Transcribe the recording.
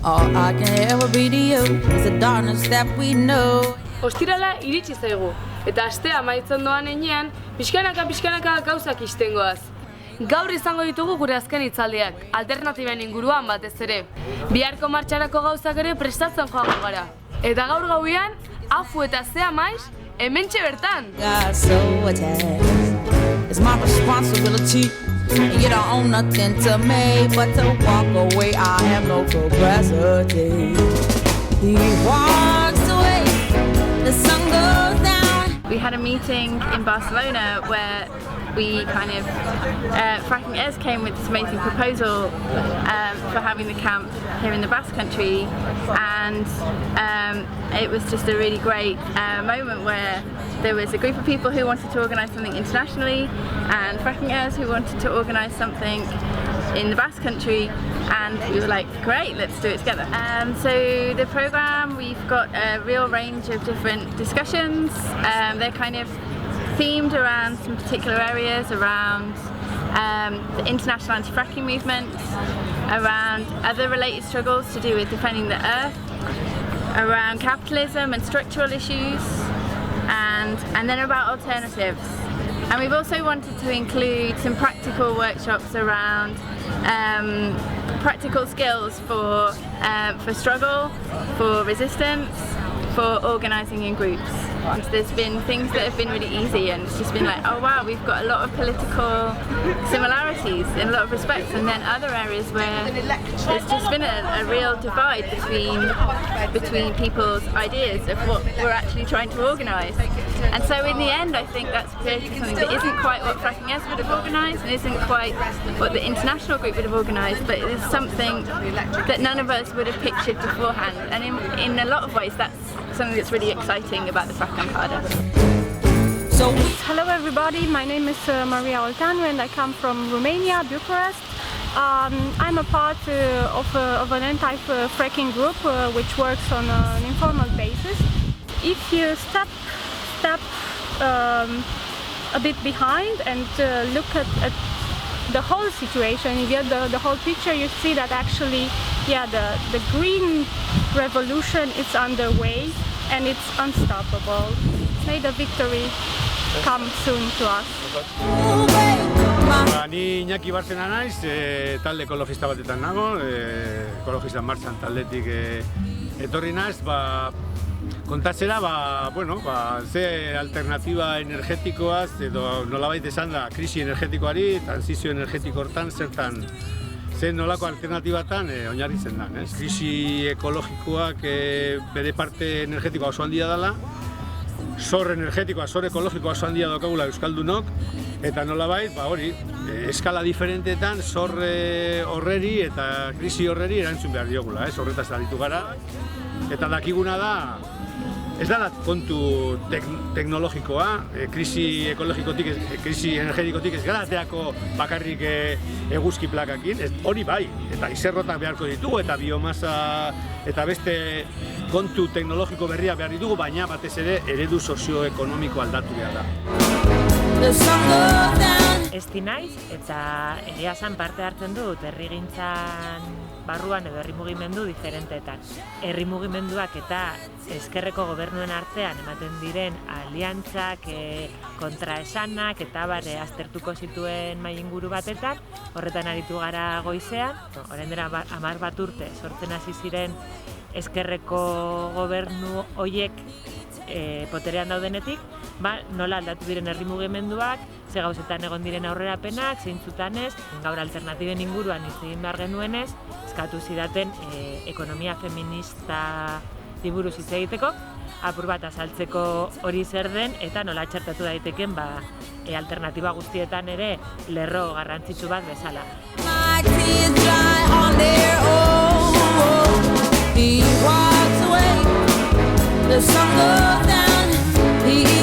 All I can ever be to you is the darkness that we know. Ostirala iritsi zaigu, eta astea amaitzen doan heinean, pixkanaka gauzak ixtengoaz. Gaur izango ditugu gure azken hitzaldiak, alternatiben inguruan batez ere. Biharko martxarako gauzak ere prestatzen joango gara. Eta gaur gauean, afu eta zea maiz, hementxe bertan! It's my responsibility, and you don't own nothing to me but to walk away. I have no capacity. He walks away, the sun goes down. We had a meeting in Barcelona where we kind of, Fracking Ez came with this amazing proposal for having the camp here in the Basque Country, and it was just a really great moment where there was a group of people who wanted to organise something internationally, and Fracking Ez who wanted to organise something in the Basque Country, and we were like, great, let's do it together. So the programme, we've got a real range of different discussions. They're kind of themed around some particular areas, around the international anti-fracking movement, around other related struggles to do with defending the earth, around capitalism and structural issues, and then about alternatives. And we've also wanted to include some practical workshops around practical skills for struggle, for resistance, for organising in groups. There's been things that have been really easy, and it's just been like, oh wow, we've got a lot of political similarities in a lot of respects, and then other areas where there's just been a real divide between people's ideas of what we're actually trying to organise. And so in the end, I think that's created something that isn't quite what Fracking Ez would have organised, and isn't quite what the international group would have organised, but it is something that none of us would have pictured beforehand. And in a lot of ways, that's something that's really exciting about the Frackampada. Hello everybody, my name is Maria Olteanu and I come from Romania, Bucharest. I'm a part of an anti-fracking group which works on an informal basis. If you step a bit behind and look at the whole situation, you get the whole picture, you see that actually, yeah, the green revolution is underway and it's unstoppable. May the victory come soon to us. Ni Iñaki Bárcena naiz, talde ekologista batetan nago, ekologista martxan taldetik etorri naiz, kontatzera, ze alternatiba energetikoaz edo nolabait esan da krisi energetikoari, transizio energetiko hortan zertan zen nolako alternatibatan oinarritzen da. Krisi ekologikoak bere parte energetikoa oso handia dela, zor energetikoa, zor ekologikoa oso handia daukagula euskaldunok, eta nolabait, eskala diferentetan zor horreri eta krisi horreri erantzun behar diogula, horretaz aritu gara. Eta dakiguna da, ez da kontu teknologikoa, krisi ekologikotik, krisi energetikotik ez gara ateako bakarrik eguzki plakakin, hori bai, eta izerrotak beharko ditugu, eta biomasa eta beste kontu teknologiko berria behar ditugu, baina batez ere eredu sozioekonomiko aldatu behar da. Esti naiz eta egia esan parte hartzen dut herrigintzan barruan edo herri mugimendu diferenteetan. Herri mugimenduak eta ezkerreko gobernuen artean ematen diren aliantzak, kontraesanak eta aztertuko zituen mahai inguru batetan, horretan aritu gara goizean, orain dela 10 urte sortzen hasi ziren ezkerreko gobernu horiek poterean daudenetik, nola aldatu diren herri mugimenduak, ze gauzetan egon diren aurrerapenak, zeintzutan ez, gaur alternatiben inguruan hitz egin behar genuenez, eskatu zidaten ekonomia feminista buruz hitz egiteko, apur bat azaltzeko hori zer den, eta nola txertatu daiteken alternatiba guztietan ere lerro garrantzitsu bat bezala. He walks away, the sun goes down, he